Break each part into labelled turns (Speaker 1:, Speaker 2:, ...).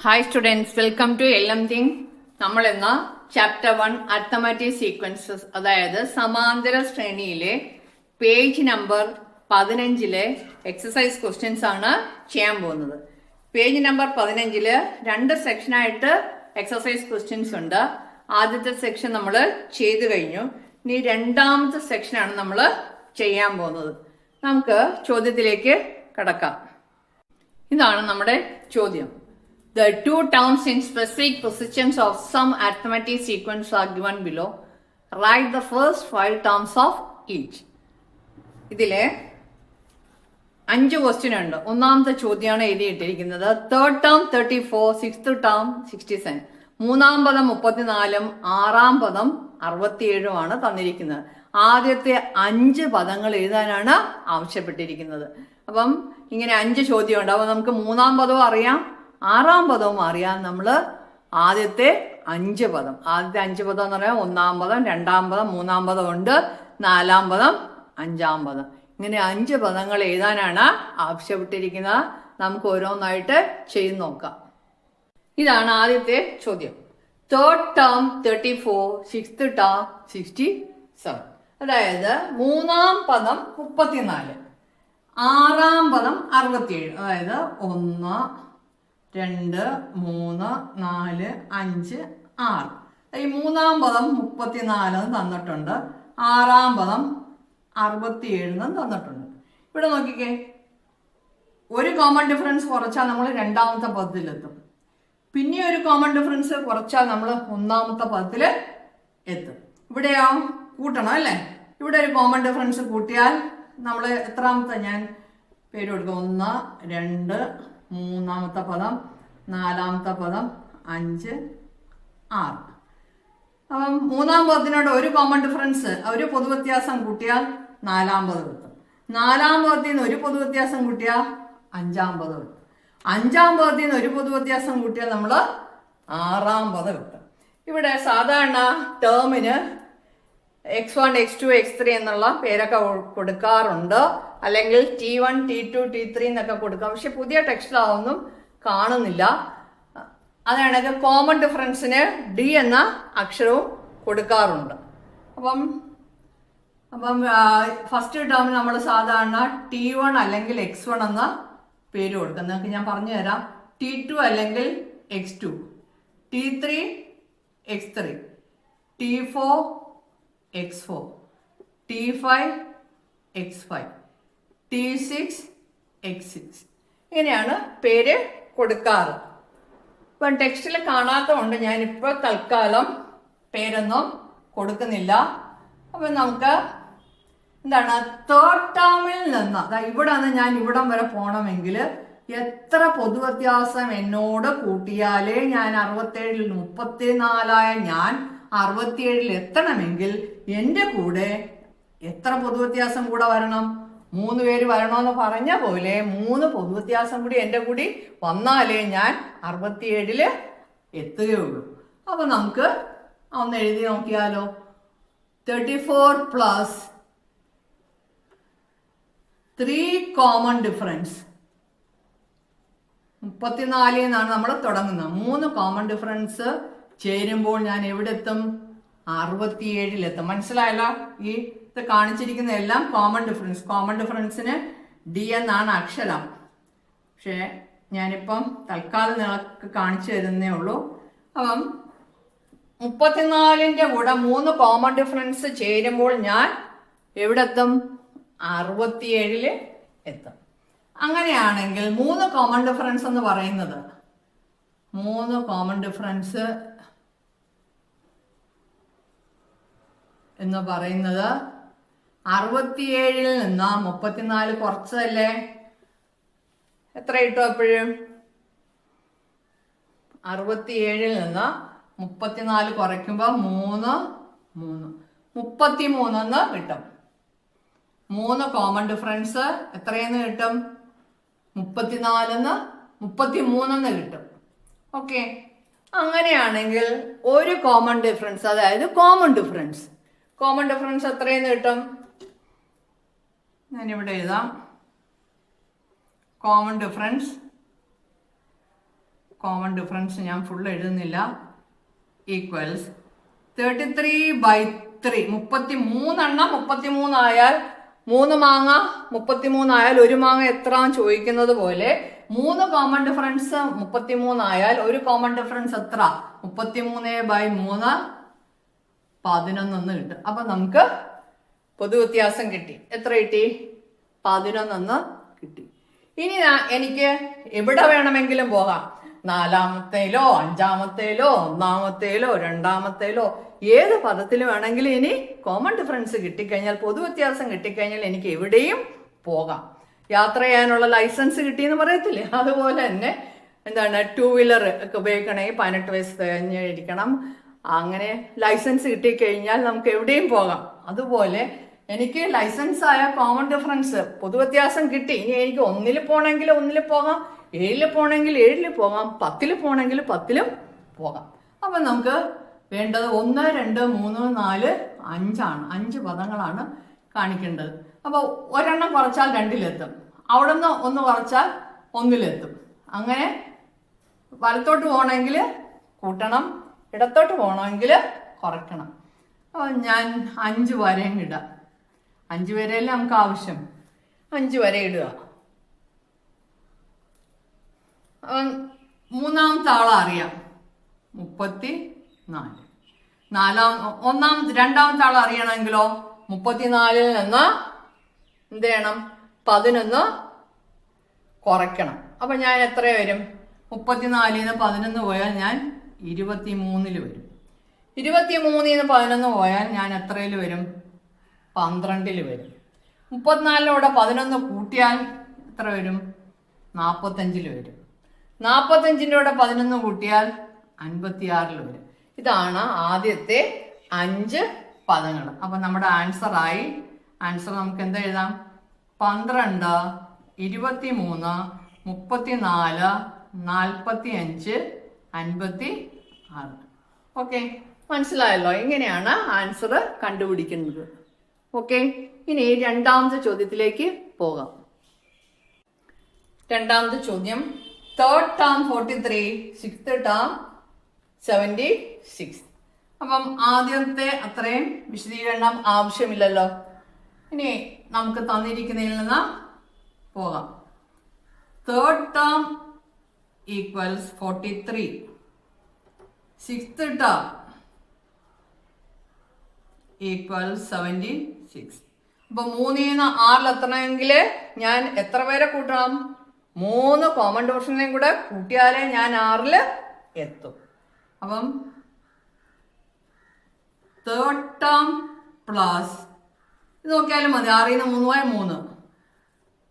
Speaker 1: Hi students, welcome to LMThing. നമ്മൾ ഇന്ന് chapter 1 arithmetic sequences, അതായത് സമാന്തര ശ്രേണിയിലെ പേജ് നമ്പർ 15 എക്സസൈസ് ക്വസ്റ്റ്യൻസ് ആണ് ചെയ്യാൻ പോകുന്നത്. പേജ് നമ്പർ 15 രണ്ട് സെക്ഷനായിട്ട് എക്സസൈസ് ക്വസ്റ്റ്യൻസ് ഉണ്ട്. ആദ്യത്തെ സെക്ഷൻ നമ്മൾ ചെയ്തു കഴിഞ്ഞു. ഇനി രണ്ടാമത്തെ സെക്ഷനാണ് നമ്മൾ ചെയ്യാൻ പോകുന്നത്. നമുക്ക് ചോദ്യത്തിലേക്ക് കടക്കാം. ഇതാണ് നമ്മുടെ ചോദ്യം. The two terms in specific positions of some arithmetic sequence are given below. Write the first 5 terms of each. ഇതിലെ 5 ക്വസ്റ്റ്യൻ ഉണ്ട്. ഒന്നാമത്തെ ചോദ്യമാണ് എഴുതിയിട്ടിരിക്കുന്നത്. തേർഡ് ടേം 34, സിക്സ്ത് ടേം 67, മൂന്നാം പദം 34, ആറാം പദം 67 ആണ് തന്നിരിക്കുന്നത്. ആദ്യത്തെ 5 പദങ്ങൾ എഴുതാനാണ് ആവശ്യപ്പെട്ടിരിക്കുന്നത്. അപ്പം ഇങ്ങനെ 5 ചോദ്യമുണ്ട്. അപ്പൊ നമുക്ക് മൂന്നാം പദവും അറിയാം, ആറാം പദവും അറിയാം. നമ്മൾ ആദ്യത്തെ 5 പദം എന്ന് പറയാം. ഒന്നാം പദം, രണ്ടാം പദം, മൂന്നാം പദം ഉണ്ട്, നാലാം പദം, അഞ്ചാം പദം. ഇങ്ങനെ 5 പദങ്ങൾ എഴുതാനാണ് ആവശ്യപ്പെട്ടിരിക്കുന്നത്. നമുക്ക് ഓരോന്നായിട്ട് ചെയ്ത് നോക്കാം. ഇതാണ് ആദ്യത്തെ ചോദ്യം. Third term 34, sixth term 67. അതായത് മൂന്നാം പദം 34, ആറാം പദം 67. അതായത് 1, 2, 3, 4, 5, 6. ഈ മൂന്നാം പദം 34 തന്നിട്ടുണ്ട്, ആറാം പദം 67 തന്നിട്ടുണ്ട്. ഇവിടെ നോക്കിക്കേ, ഒരു കോമൺ ഡിഫറൻസ് കുറച്ചാൽ നമ്മൾ രണ്ടാമത്തെ പദത്തിലെത്തും. പിന്നെ ഒരു കോമൺ ഡിഫറൻസ് കുറച്ചാൽ നമ്മൾ ഒന്നാമത്തെ പദത്തിൽ എത്തും. ഇവിടെയോ കൂട്ടണം അല്ലേ? ഇവിടെ ഒരു കോമൺ ഡിഫറൻസ് കൂട്ടിയാൽ നമ്മൾ എത്രാമത്തെ, ഞാൻ പേര് കൊടുക്കും, 1, 2, മൂന്നാമത്തെ പദം, നാലാമത്തെ പദം, 5, 6. അപ്പം മൂന്നാം പദത്തിനോട് ഒരു കോമൺ ഡിഫറൻസ്, ഒരു പൊതുവ്യത്യാസം കൂട്ടിയാൽ നാലാം പദം എത്തും. നാലാം പദത്തിൽ നിന്ന് ഒരു പൊതുവ്യത്യാസം കൂട്ടിയാൽ അഞ്ചാം പദം എത്തും. അഞ്ചാം പദത്തിൽ നിന്ന് ഒരു പൊതുവ്യത്യാസം കൂട്ടിയാൽ നമ്മൾ ആറാം പദം എത്തും. ഇവിടെ സാധാരണ ടേമിന് x1, x2, x3 എന്നുള്ള പേരൊക്കെ കൊടുക്കാറുണ്ട്. അല്ലെങ്കിൽ T1, T2, T3 എന്നൊക്കെ കൊടുക്കാം. പക്ഷെ പുതിയ ടെക്സ്റ്റിലാവൊന്നും കാണുന്നില്ല. അതാണെങ്കിൽ കോമൺ ഡിഫറൻസിന് D എന്ന അക്ഷരവും കൊടുക്കാറുണ്ട്. അപ്പം ഫസ്റ്റ് ടേമിന് നമ്മൾ സാധാരണ T1 അല്ലെങ്കിൽ x1 എന്ന പേര് കൊടുക്കാം. നിങ്ങൾക്ക് ഞാൻ പറഞ്ഞു തരാം. T2 അല്ലെങ്കിൽ x2, T3 x3, T4 x4, T5 x5, T6 x6. ഇങ്ങനെയാണ് പേര് കൊടുക്കാറ്. ഇപ്പം ടെക്സ്റ്റിൽ കാണാത്തതുകൊണ്ട് ഞാനിപ്പോൾ തൽക്കാലം പേരൊന്നും കൊടുക്കുന്നില്ല. അപ്പം നമുക്ക് എന്താണ്, തേർഡ് ടേമിൽ നിന്ന്, ഇവിടെ നിന്ന് ഞാൻ ഇവിടം വരെ പോകണമെങ്കിൽ എത്ര പൊതുവ്യത്യാസം എന്നോട് കൂട്ടിയാലേ ഞാൻ 67-ൽ 34 ഞാൻ 67-ൽ എത്തണമെങ്കിൽ എൻ്റെ കൂടെ എത്ര പൊതുവ്യത്യാസം കൂടെ വരണം? 3 പേര് വരണമെന്ന് പറഞ്ഞ പോലെ 3 പൊതുവ്യത്യാസം കൂടി എൻ്റെ കൂടി വന്നാലേ ഞാൻ 67-ൽ എത്തുകയുള്ളൂ. അപ്പൊ നമുക്ക് ഒന്ന് എഴുതി നോക്കിയാലോ. 34 പ്ലസ് 3 കോമൺ ഡിഫറൻസ്, 34 എന്നാണ് നമ്മൾ തുടങ്ങുന്നത്. 3 കോമൺ ഡിഫറൻസ് ചേരുമ്പോൾ ഞാൻ എവിടെ എത്തും? 67-ൽ എത്തും. മനസ്സിലായല്ലോ? ഈ ഇത് കാണിച്ചിരിക്കുന്ന എല്ലാം കോമൺ ഡിഫറൻസ്. കോമൺ ഡിഫറൻസിന് D എന്നാണ് അക്ഷരം. പക്ഷേ ഞാനിപ്പം തൽക്കാലം നിങ്ങൾക്ക് കാണിച്ചു തരുന്നേ ഉള്ളൂ. അപ്പം 34-ന്റെ കൂടെ 3 കോമൺ ഡിഫറൻസ് ചേരുമ്പോൾ ഞാൻ എവിടെ എത്തും? 67-ൽ എത്തും. അങ്ങനെയാണെങ്കിൽ 3 കോമൺ ഡിഫറൻസ് എന്ന് പറയുന്നത്, 3 കോമൺ ഡിഫറൻസ് എന്ന് പറയുന്നത് 67-ൽ നിന്ന് 34 കുറച്ചതല്ലേ? എത്ര കിട്ടും അപ്പോഴും? 67-ൽ നിന്ന് 34 കുറയ്ക്കുമ്പോൾ 3, 33 എന്ന് കിട്ടും. 3 കോമൺ ഡിഫറൻസ് എത്രയെന്ന് കിട്ടും? 33 കിട്ടും. ഓക്കെ, അങ്ങനെയാണെങ്കിൽ ഒരു കോമൺ ഡിഫറൻസ്, അതായത് കോമൺ ഡിഫറൻസ് എത്രയെന്ന് കിട്ടും? ഞാനിവിടെ എഴുതാം. കോമൺ ഡിഫറൻസ് കോമൺ ഡിഫറൻസ് ഞാൻ ഫുൾ എഴുതുന്നില്ല, ഈക്വൽസ് 33/3. 33 33 ആയാൽ 3 മാങ്ങ 33 ആയാൽ 1 മാങ്ങ എത്ര ചോദിക്കുന്നത് പോലെ 3 കോമൺ ഡിഫറൻസ് 33 ആയാൽ 1 കോമൺ ഡിഫറൻസ് എത്ര? 33/3 11 കിട്ടും. അപ്പൊ നമുക്ക് പൊതുവ്യത്യാസം കിട്ടി. എത്ര കിട്ടി? 11 കിട്ടി. ഇനി എനിക്ക് എവിടെ വേണമെങ്കിലും പോകാം. 4-ാമത്തേലോ 5-ാമത്തേലോ 1-ാമത്തേലോ 2-ാമത്തേലോ ഏത് പദത്തിൽ വേണമെങ്കിലും ഇനി കോമൺ ഡിഫറൻസ് കിട്ടിക്കഴിഞ്ഞാൽ, പൊതുവ്യത്യാസം കിട്ടിക്കഴിഞ്ഞാൽ എനിക്ക് എവിടെയും പോകാം. യാത്ര ചെയ്യാനുള്ള ലൈസൻസ് കിട്ടിയെന്ന് പറയത്തില്ലേ, അതുപോലെ തന്നെ എന്താണ് 2 വീലർ ഒക്കെ ഉപയോഗിക്കണമെങ്കിൽ 18 വയസ്സ് കഴിഞ്ഞിരിക്കണം. അങ്ങനെ ലൈസൻസ് കിട്ടിക്കഴിഞ്ഞാൽ നമുക്ക് എവിടെയും പോകാം. അതുപോലെ എനിക്ക് ലൈസൻസ് ആയ കോമൺ ഡിഫറൻസ് പൊതുവ്യത്യാസം കിട്ടി. ഇനി എനിക്ക് 1-ൽ പോകണമെങ്കിൽ 1-ൽ പോകാം, 7-ൽ പോകണമെങ്കിൽ 7-ൽ പോകാം, 10-ൽ പോകണമെങ്കിൽ 10-ലും പോകാം. അപ്പം നമുക്ക് വേണ്ടത് 1, 2, 3, 4, 5 ആണ്. 5 പദങ്ങളാണ് കാണിക്കേണ്ടത്. അപ്പോൾ ഒരെണ്ണം കുറച്ചാൽ 2-ലെത്തും, അവിടെ നിന്ന് 1 കുറച്ചാൽ 1-ലെത്തും. അങ്ങനെ വലത്തോട്ട് പോകണമെങ്കിൽ കൂട്ടണം, ഇടത്തോട്ട് പോകണമെങ്കിൽ കുറയ്ക്കണം. അപ്പോൾ ഞാൻ 5 വരയും ഇടാം. 5 വരയല്ലേ നമുക്ക് ആവശ്യം. 5 വര ഇടുക. മൂന്നാമത്തെ ആളെ അറിയാം, 34. രണ്ടാമത്തെ ആളെ അറിയണമെങ്കിലോ 34-ൽ നിന്ന് എന്ത് ചെയ്യണം? 11 കുറയ്ക്കണം. അപ്പൊ ഞാൻ എത്ര വരും? 34-ൽ നിന്ന് 11 പോയാൽ ഞാൻ 23-ൽ വരും. 23-ൽ നിന്ന് 11 പോയാൽ ഞാൻ എത്രയിൽ വരും? 12-ൽ വരും. 34-നോടെ 11 കൂട്ടിയാൽ എത്ര വരും? 45-ൽ വരും. 45-ൻ്റെ കൂടെ 11 കൂട്ടിയാൽ 56-ൽ വരും. ഇതാണ് ആദ്യത്തെ 5 പദങ്ങൾ. അപ്പൊ നമ്മുടെ ആൻസർ നമുക്ക് എന്താ എഴുതാം? 12, 23, 34, 45, 56. ഓക്കെ, മനസ്സിലായല്ലോ? ഇങ്ങനെയാണ് ആൻസർ കണ്ടുപിടിക്കുന്നത്. ഓക്കെ, ഇനി രണ്ടാമത്തെ ചോദ്യത്തിലേക്ക് പോകാം. രണ്ടാമത്തെ ചോദ്യം, 3rd term 43, 6th term 76. അപ്പം ആദ്യത്തെ അത്രയും വിശദീകരണം ആവശ്യമില്ലല്ലോ. ഇനി നമുക്ക് തന്നിരിക്കുന്നതിൽ നിന്ന് പോകാം. 3rd term equals 43, 6th term equals 76. അപ്പൊ 3-ൽ നിന്ന് 6-ൽ എത്തണമെങ്കിൽ ഞാൻ എത്ര പേരെ കൂട്ടണം? 3 കോമൺ ഡിഫറൻസിനെയും കൂടെ കൂട്ടിയാലേ ഞാൻ 6-ൽ എത്തും. അപ്പം 3rd term പ്ലസ് ഇത് നോക്കിയാലും മതി. 6-ൽ നിന്ന് 3 പോയാൽ 3.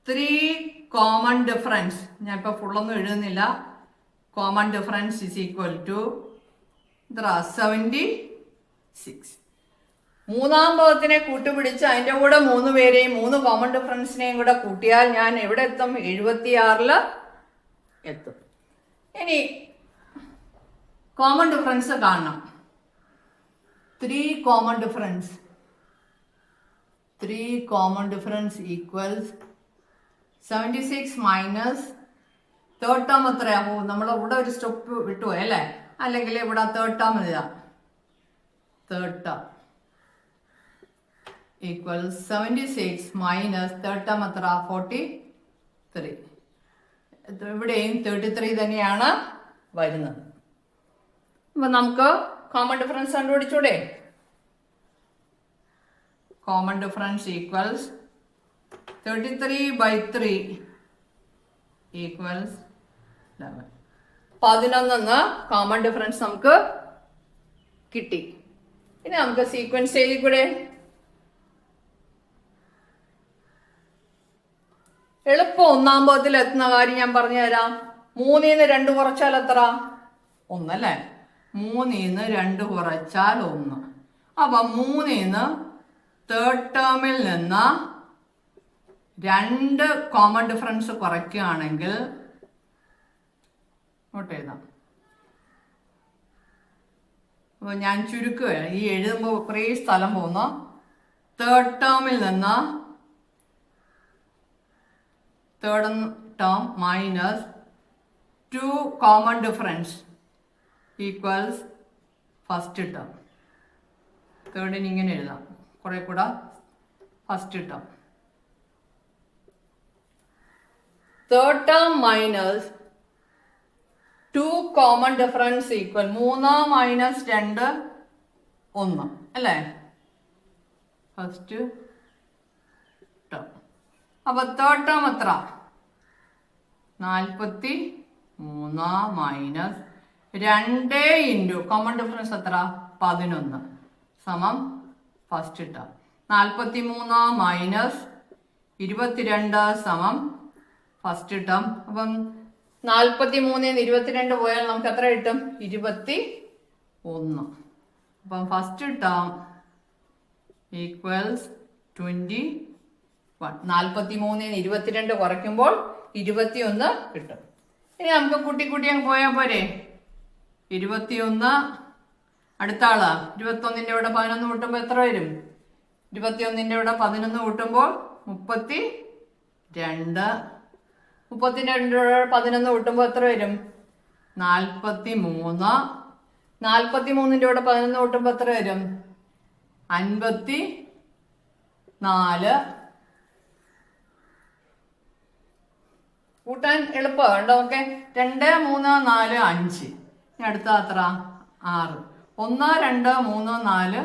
Speaker 1: 3 കോമൺ ഡിഫറൻസ്, ഞാൻ ഇപ്പൊ ഫുള്ളൊന്നും എഴുതുന്നില്ല. Common difference is equal to 76. മൂന്നാം പദത്തിനെ കൂട്ടുപിടിച്ച് അതിന്റെ കൂടെ 3 പേരെയും 3 കോമൺ ഡിഫറൻസിനെയും കൂടെ കൂട്ടിയാൽ ഞാൻ എവിടെ എത്തും? 76-ൽ എത്തും. ഇനി കോമൺ ഡിഫറൻസ് കാണണം. 3 common difference equals 76 minus 3rd term എത്രയാവും? നമ്മൾ ഇവിടെ ഒരു സ്റ്റെപ്പ് വിട്ടുപോയി അല്ലേ? അല്ലെങ്കിൽ ഇവിടെ 3rd ടേം എഴുതാം. 3rd term equals 76 minus 3rd term എത്ര? 43. ഇവിടെയും 33 തന്നെയാണ് വരുന്നത്. അപ്പൊ നമുക്ക് കോമൺ ഡിഫറൻസ് കണ്ടുപിടിച്ചൂടെ? Common difference equals 33/3 equals 11. 11 common difference നമുക്ക് കിട്ടി. ഇനി നമുക്ക് സീക്വൻസിൽ കൂടെ എളുപ്പം 1-ാം പദത്തിൽ എത്തുന്ന കാര്യം ഞാൻ പറഞ്ഞു തരാം. 3-ൽ നിന്ന് 2 കുറച്ചാൽ എത്ര? 1 അല്ലേ? 3-ൽ നിന്ന് 2 കുറച്ചാൽ 1. അപ്പൊ 3-ൽ നിന്ന് 3rd ടേമിൽ നിന്ന് 2 കോമൺ ഡിഫറൻസ് കുറയ്ക്കുകയാണെങ്കിൽ നോട്ട് എഴുതാം. അപ്പൊ ഞാൻ ചുരുക്കുകയാണ്. ഈ എഴുതുമ്പോൾ കുറേ സ്ഥലം പോകുന്നു. 3rd ടേമിൽ നിന്ന് 3rd term minus 2 common difference equals first term. തേർഡിന് ഇങ്ങനെ എഴുതാം, കുറെ കൂടെ first term. Third term minus 2 common difference equal 3 minus 2 1 അല്ലേ, ഫസ്റ്റ് ടേം. അപ്പൊ തേർഡ് ടേം എത്ര? 43 മൈനസ് 2 ഇൻറ്റു കോമൺ ഡിഫറൻസ് എത്ര? 11 സമം ഫസ്റ്റ് ടേം. 43 മൈനസ് 22 സമം ഫസ്റ്റ് ടേം. അപ്പം 43 22 പോയാൽ നമുക്ക് എത്ര കിട്ടും? 21. അപ്പം ഫസ്റ്റ് ടേം ഈക്വൽസ് 21. 43 22 കുറയ്ക്കുമ്പോൾ 21 കിട്ടും. ഇനി നമുക്ക് കൂട്ടി അങ്ങ് പോയാൽ പോരെ? 21 അടുത്ത ആളാ. 21ന്റെ ഇവിടെ 11 കൂട്ടുമ്പോൾ എത്ര വരും? 21ന്റെ ഇവിടെ 11 കൂട്ടുമ്പോൾ 32. 32ന്റെ ഇവിടെ 11 കൂട്ടുമ്പോൾ എത്ര വരും? 43. 43ന്റെ ഇവിടെ 11 കൂട്ടുമ്പോൾ എത്ര വരും? 54. കൂട്ടാൻ എളുപ്പമുണ്ടോ? ഓക്കെ. 2 3 4 5. ഇനി അടുത്ത എത്ര? 6. 1 2 3 4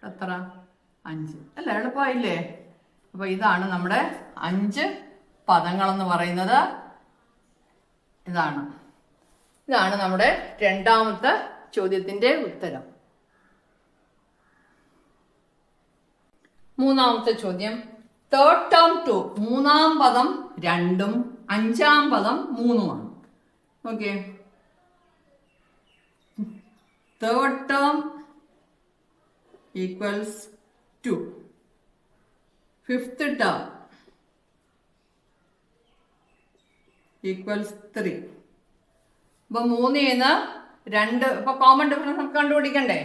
Speaker 1: എത്ര? 5 അല്ല, എളുപ്പമായില്ലേ? അപ്പൊ ഇതാണ് നമ്മുടെ 5 പദങ്ങളെന്ന് പറയുന്നത്. ഇതാണ് നമ്മുടെ രണ്ടാമത്തെ ചോദ്യത്തിന്റെ ഉത്തരം. മൂന്നാമത്തെ ചോദ്യം, തേർഡ് ടേം 2, മൂന്നാം പദം 2ഉം അഞ്ചാം പദം 3ഉമാണ്. Okay. Third term equals 2. Fifth term equals 3. അപ്പൊ 3ന്ന് 2. ഇപ്പൊ കോമൺ ഡിഫറൻസ് നമുക്ക് കണ്ടുപിടിക്കണ്ടേ?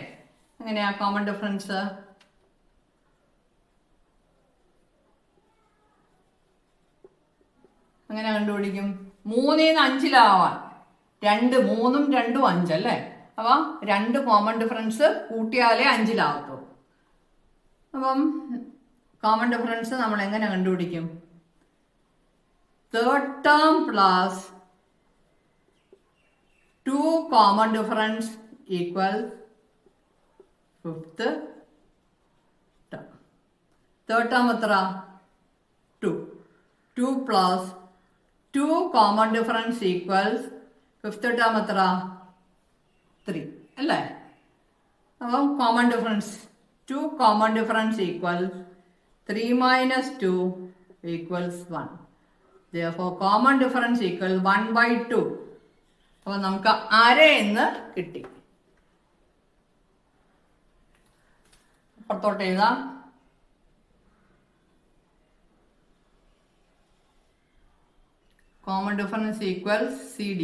Speaker 1: എങ്ങനെയാ കോമൺ ഡിഫറൻസ്? അങ്ങനെ കണ്ടുപിടിക്കും. 3ന്ന് 5 2, 3ഉം 2ഉം 5 അല്ലേ? അപ്പൊ 2 കോമൺ ഡിഫറൻസ് കൂട്ടിയാലേ 5 അപ്പം കോമൺ ഡിഫറൻസ് നമ്മൾ എങ്ങനെ കണ്ടുപിടിക്കും? Third term plus 2 common difference equal fifth term. Third term എത്ര? 2. 2 plus 2 common difference equals fifth term എത്ര? 3 അല്ലേ? അപ്പം common difference 2 common difference equal 3 minus 2 equals 1. Therefore common difference equal 1/2. അപ്പൊ നമുക്ക് അര എന്ന് കിട്ടി. അപ്പുറത്തോട്ട് എഴുതാം. Common difference equals CD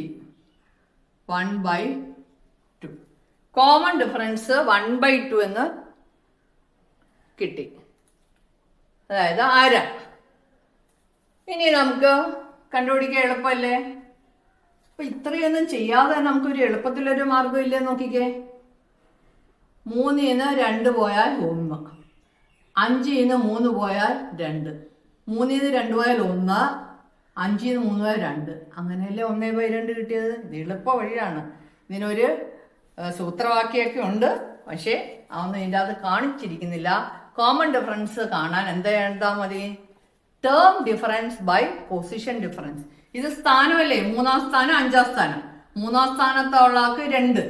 Speaker 1: 1/2. Common difference 1/2 എന്ന് കിട്ടി, അതായത് അര. ഇനി നമുക്ക് കണ്ടുപിടിക്കാൻ എളുപ്പമല്ലേ? അപ്പൊ ഇത്രയൊന്നും ചെയ്യാതെ നമുക്കൊരു എളുപ്പത്തിലൊരു മാർഗം ഇല്ലേ? നോക്കിക്കേ. 3ന്ന് 2 പോയാൽ 1, 5ന്ന് 3 പോയാൽ 2, 3ന്ന് 2 പോയാൽ 1, 5ന്ന് 3 പോയാൽ 2. അങ്ങനെയല്ലേ 1/2 കിട്ടിയത്? ഇത് എളുപ്പ വഴിയാണ്. ഇതിനൊരു സൂത്രവാക്യമൊക്കെ ഉണ്ട്, പക്ഷെ അതൊന്നും ഇതിൻ്റെ അത് കാണിച്ചിരിക്കുന്നില്ല. കോമൺ ഡിഫറൻസ് കാണാൻ എന്താ എഴുതാൻ മതി? Term difference by position difference. ഇത് സ്ഥാനമല്ലേ? 3ാം സ്ഥാനം 5ാം സ്ഥാനം. 3ാം സ്ഥാനത്തുള്ള ആൾക്ക് 2,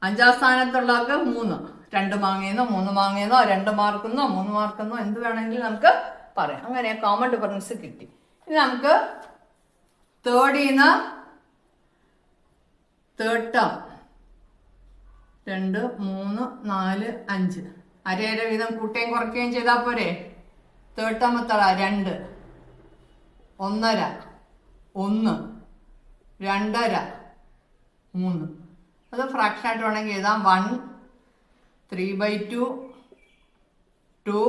Speaker 1: 5ാം സ്ഥാനത്തുള്ള ആൾക്ക് 3. 2 മാങ്ങയെന്നോ 3 മാങ്ങയെന്നോ 2 മാർക്കെന്നോ 3 മാർക്കെന്നോ എന്ത് വേണമെങ്കിലും നമുക്ക് പറയാം. അങ്ങനെ കോമൺ ഡിഫറൻസ് കിട്ടി. ഇനി നമുക്ക് തേർഡിന്ന് തേർഡ് ടേം 2 3 4 5 അര വീതം കൂട്ടുകയും കുറയ്ക്കുകയും ചെയ്താൽ പോരെ? തേർഡ് ടേം എത്ര? 2, 1.5, 1, 2.5, 3. അത് ഫ്രാക്ഷൻ ആയിട്ട് വേണമെങ്കിൽ എഴുതാം. 1, 3/2, 2,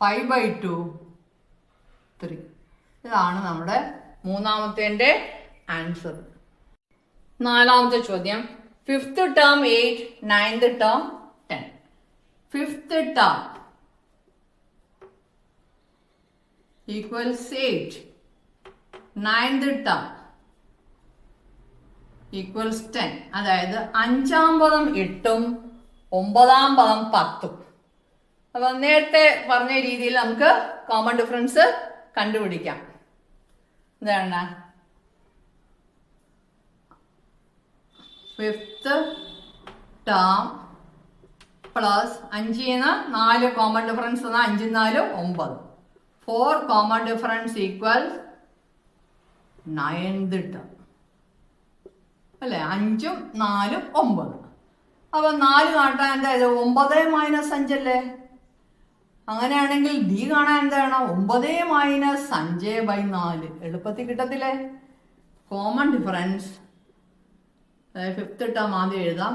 Speaker 1: 5/2, 3. ഇതാണ് നമ്മുടെ മൂന്നാമത്തെ ആൻസർ. നാലാമത്തെ ചോദ്യം. Fifth term 8, ninth term 10. Fifth term equals 8, ninth term equals 10. അതായത് അഞ്ചാം പദം 8ഉം ഒമ്പതാം പദം 10ഉം. അപ്പൊ നേരത്തെ പറഞ്ഞ രീതിയിൽ നമുക്ക് കോമൺ ഡിഫറൻസ് കണ്ടുപിടിക്കാം. എന്താണ്? Fifth term plus 5 4 common difference 5 4 9. 4 common difference equals ninth term അല്ലെ? 5ഉം 4ഉം 9. അപ്പൊ 4 കാട്ടാൻ എന്തായത്? 9 - 5 അല്ലേ? അങ്ങനെയാണെങ്കിൽ ഡി കാണാൻ എന്താണ്? 9 - 5/4. എളുപ്പത്തിൽ കിട്ടത്തില്ലേ? കോമൺ ഡിഫറൻസ് ഫിഫ്ത്ത് ടേം ആദ്യം എഴുതാം.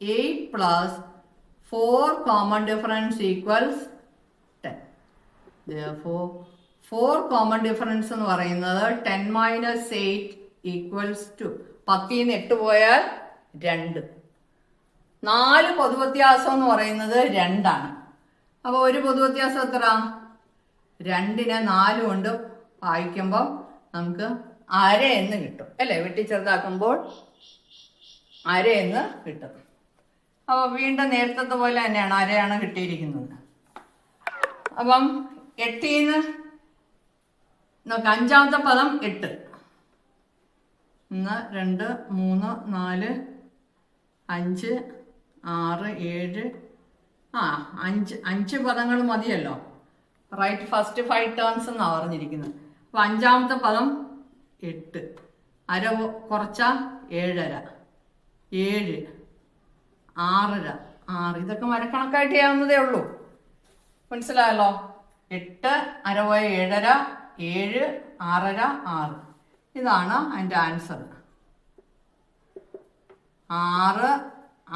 Speaker 1: 8 plus 4 common difference equals 10. Therefore 4 common difference എന്ന് പറയുന്നത് 10 - 8 ഈക്വൽസ് 2. 10 8 പോയാൽ 2. 4 പൊതുവ്യത്യാസം എന്ന് പറയുന്നത് 2 ആണ്. അപ്പൊ ഒരു പൊതുവ്യത്യാസം എത്ര? 2നെ 4 കൊണ്ട് വായിക്കുമ്പോൾ നമുക്ക് അര എന്ന് കിട്ടും അല്ലെ? വെട്ടി ചെറുതാക്കുമ്പോൾ അര എന്ന് കിട്ടും. അപ്പൊ വീണ്ടും നേരത്തെ പോലെ തന്നെയാണ്, അരയാണ് കിട്ടിയിരിക്കുന്നത്. അപ്പം 8 നോക്കാം. അഞ്ചാമത്തെ പദം 8. 1 2 3 4 5 6 7 5 പദങ്ങൾ മതിയല്ലോ. റൈറ്റ് ഫസ്റ്റ് 5 ടേൺസ് എന്നാണ് പറഞ്ഞിരിക്കുന്നത്. അപ്പൊ അഞ്ചാമത്തെ പദം 8, അര കുറച്ച 7.5 7 6.5 6. ഇതൊക്കെ മരക്കണക്കായിട്ട് ചെയ്യാവുന്നതേ ഉള്ളൂ. മനസ്സിലായല്ലോ? 8 അര പോയ 7.5 7 6.5 6. ഇതാണ് അതിൻ്റെ ആൻസർ. 6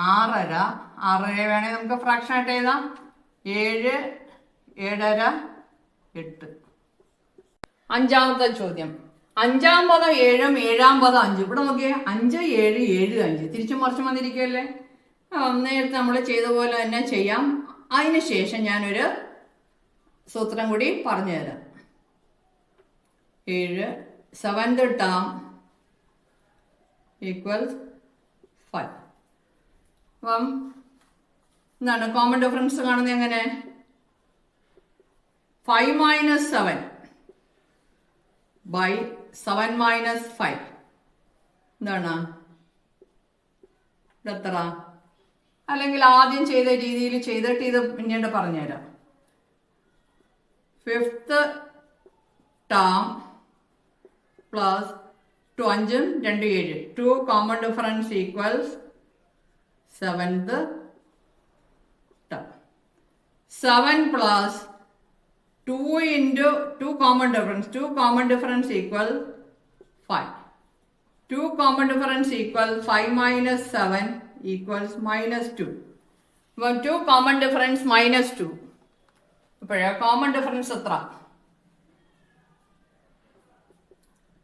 Speaker 1: 6.5 6 വേണമെങ്കിൽ നമുക്ക് ഫ്രാക്ഷൻ ആയിട്ട് എഴുതാം. 7 7.5 8. അഞ്ചാമത്തെ ചോദ്യം. അഞ്ചാം പദം 7ഉം ഏഴാം പദം 5. ഇവിടെ നോക്കിയേ, 5 7 7 5 തിരിച്ചും മറിച്ചും വന്നിരിക്കുകയല്ലേ? നേരത്തെ നമ്മൾ ചെയ്ത പോലെ തന്നെ ചെയ്യാം. അതിനുശേഷം ഞാനൊരു സൂത്രം കൂടി പറഞ്ഞു തരാം. 7 സെവൻത് ടേം ഈക്വൽസ് 5. അപ്പം എന്താണ് കോമൺ ഡിഫറൻസ് കാണുന്നത്? എങ്ങനെ? 5 - 7 by 7 - 5. എന്താണ് എത്ര? അല്ലെങ്കിൽ ആദ്യം ചെയ്ത രീതിയിൽ ചെയ്തിട്ട് ഇത് പിന്നീട് പറഞ്ഞുതരാം. Fifth term plus 2 5 2 7. 2 common difference equals seventh term. 7 plus 2 into 2 common difference. 2 common difference equal 5. 2 common difference equal 5 minus 7 equals minus 2. Well, 2 common difference minus 2. Common difference എത്ര?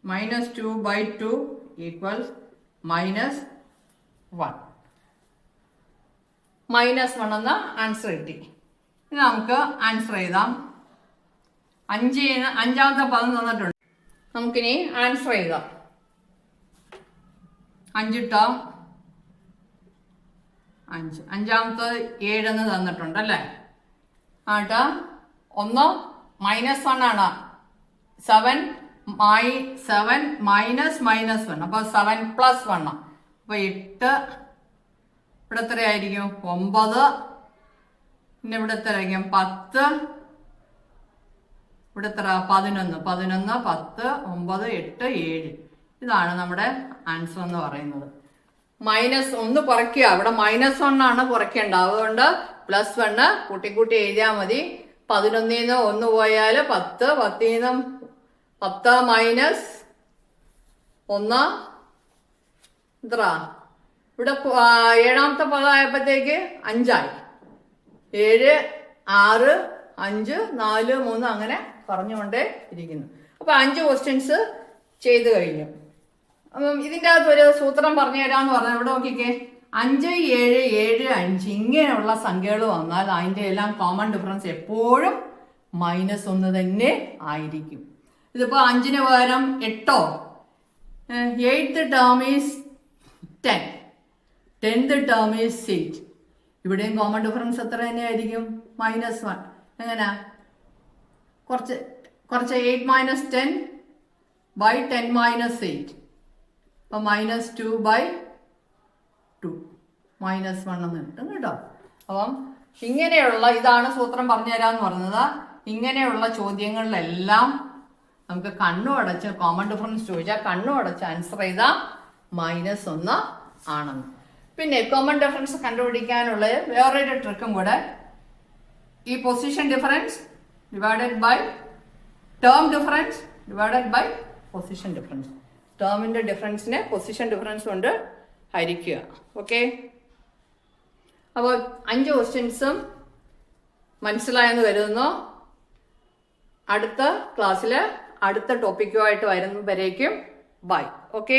Speaker 1: minus 2 by 2 equals minus 1. minus 1 എന്ന answer കിട്ടി. ഇനി നമുക്ക് answer എഴുതാം. അഞ്ചാമത്തെ പദം തന്നിട്ടുണ്ട്. നമുക്കിനി ആൻസർ എഴുതാം. 5 ടേം 5. അഞ്ചാമത്തെ 7 എന്ന് തന്നിട്ടുണ്ട് അല്ലേ? ആട്ട് 1 -1 ആണ്. 7 മൈനസ് -1. അപ്പൊ 7 + 1. അപ്പൊ 8. ഇവിടെ എത്രയായിരിക്കും? 9. പിന്നെ ഇവിടെ എത്രയായിരിക്കും? 10. ഇവിടെ എത്ര? 11 11 10 9 8 7. ഇതാണ് നമ്മുടെ ആൻസർ എന്ന് പറയുന്നത്. -1 കുറയ്ക്കുക. ഇവിടെ -1 ആണ് കുറയ്ക്കേണ്ടത്. അതുകൊണ്ട് +1 കൂട്ടി എഴുതിയാൽ മതി. 11 1 പോയാൽ 10 10 -1 എത്ര? ഇവിടെ ഏഴാമത്തെ പദമായപ്പോഴത്തേക്ക് 5 ആയി. 7 6 5 4 3 അങ്ങനെ പറഞ്ഞുകൊണ്ടേ ഇരിക്കുന്നു. അപ്പൊ 5 ക്വസ്റ്റ്യൻസ് ചെയ്തു കഴിഞ്ഞു. ഇതിൻ്റെ അകത്ത് ഒരു സൂത്രം പറഞ്ഞു തരാമെന്ന് പറഞ്ഞാൽ ഇവിടെ നോക്കിക്കേ 5, 7, 7, 5 ഇങ്ങനെയുള്ള സംഖ്യകൾ വന്നാൽ അതിൻ്റെ എല്ലാം കോമൺ ഡിഫറൻസ് എപ്പോഴും -1 തന്നെ ആയിരിക്കും. ഇതിപ്പോൾ 5ന് പകരം 8, 8th term is 10, 10th term is 8. ഇവിടെയും കോമൺ ഡിഫറൻസ് എത്ര തന്നെയായിരിക്കും? -1. എങ്ങനെയാ? കുറച്ച് 8 - 10 by 10 - 8. അപ്പം -2/2 -1 എന്ന് കിട്ടും കേട്ടോ. അപ്പം ഇങ്ങനെയുള്ള ഇതാണ് സൂത്രം പറഞ്ഞു തരാമെന്ന് പറഞ്ഞത്. ഇങ്ങനെയുള്ള ചോദ്യങ്ങളിലെല്ലാം നമുക്ക് കണ്ണു അടച്ച് കോമൺ ഡിഫറൻസ് ചോദിച്ചാൽ കണ്ണു അടച്ച് ആൻസർ ചെയ്താൽ -1 ആണെന്ന്. പിന്നെ കോമൺ ഡിഫറൻസ് കണ്ടുപിടിക്കാനുള്ള വേറൊരു ട്രിക്കും കൂടെ, ഈ position difference divided by term difference divided by position difference. ടേമിൻ്റെ ഡിഫറൻസിനെ പൊസിഷൻ ഡിഫറൻസ് കൊണ്ട് ഹരിക്കുക. ഓക്കെ, അപ്പോൾ 5 ക്വസ്റ്റ്യൻസും മനസ്സിലായെന്ന് കരുതുന്നു. അടുത്ത ക്ലാസ്സിൽ അടുത്ത ടോപ്പിക്കുമായിട്ട് വരുന്നവരേക്കും ബൈ. ഓക്കെ.